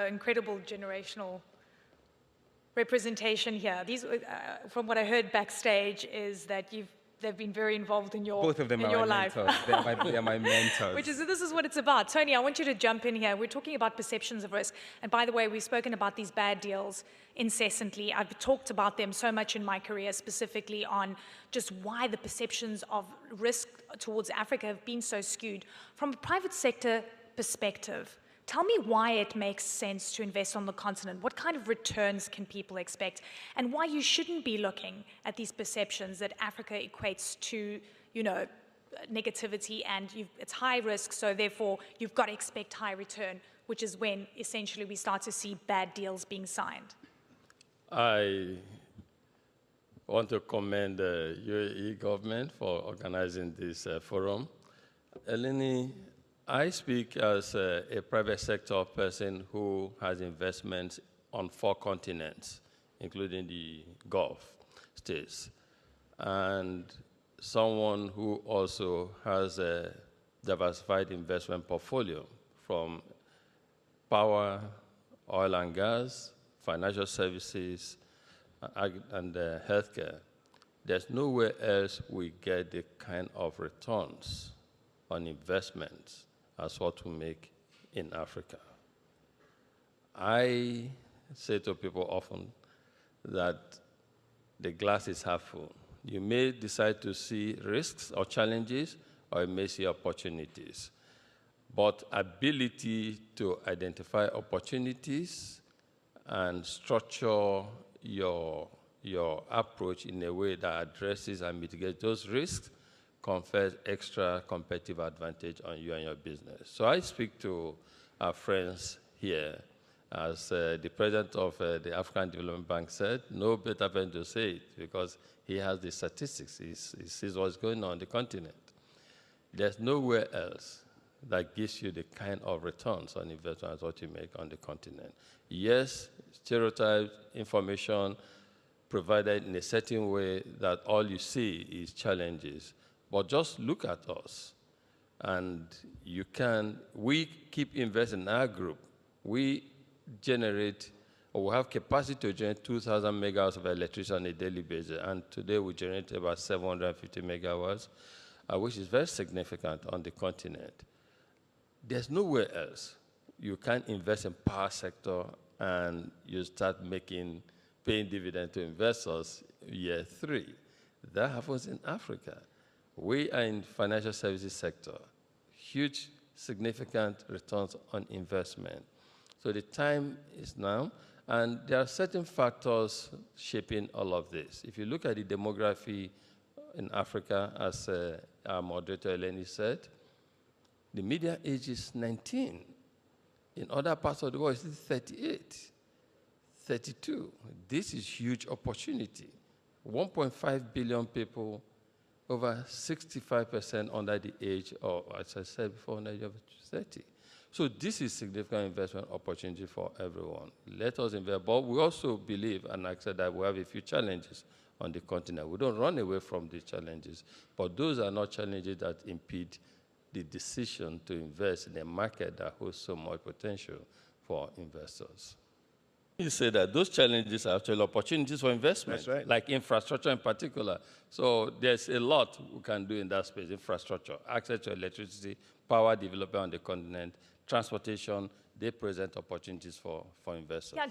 incredible generational representation here. These, from what I heard backstage, is that they've been very involved in your Both of them in are your my life. mentors. They are my mentors. This is what it's about. Tony, I want you to jump in here. We're talking about perceptions of risk. And by the way, we've spoken about these bad deals incessantly. I've talked about them so much in my career, specifically on just why the perceptions of risk towards Africa have been so skewed. From a private sector perspective, tell me why it makes sense to invest on the continent. What kind of returns can people expect? And why you shouldn't be looking at these perceptions that Africa equates to, you know, negativity and it's high risk, so therefore you've got to expect high return, which is when essentially we start to see bad deals being signed. I want to commend the UAE government for organizing this forum. Eleni, I speak as a private sector person who has investments on 4 continents, including the Gulf states, and someone who also has a diversified investment portfolio from power, oil and gas, financial services, and healthcare. There's nowhere else we get the kind of returns on investments as what we make in Africa. I say to people often that the glass is half full. You may decide to see risks or challenges, or you may see opportunities. But ability to identify opportunities and structure your approach in a way that addresses and mitigates those risks confers extra competitive advantage on you and your business. So I speak to our friends here, as the president of the African Development Bank said, no better person to say it, because he has the statistics. He sees what's going on the continent. There's nowhere else that gives you the kind of returns on investment as what you make on the continent. Yes, stereotypes, information provided in a certain way that all you see is challenges. But just look at us, and we keep investing in our group. We generate, or we have capacity to generate 2,000 megawatts of electricity on a daily basis, and today we generate about 750 megawatts, which is very significant on the continent. There's nowhere else you can invest in power sector and you start paying dividend to investors year 3. That happens in Africa. We are in financial services sector, huge, significant returns on investment. So the time is now, and there are certain factors shaping all of this. If you look at the demography in Africa, as our moderator Eleni said, the median age is 19. In other parts of the world, it's 38, 32. This is huge opportunity. 1.5 billion people, over 65% under the age of, as I said before, under the age of 30. So this is significant investment opportunity for everyone. Let us invest, but we also believe, and I said that we have a few challenges on the continent. We don't run away from these challenges, but those are not challenges that impede the decision to invest in a market that holds so much potential for investors. You say that those challenges are actually opportunities for investment, That's right. like infrastructure in particular. So there's a lot we can do in that space: infrastructure, access to electricity, power development on the continent, transportation. They present opportunities for investors. Yeah,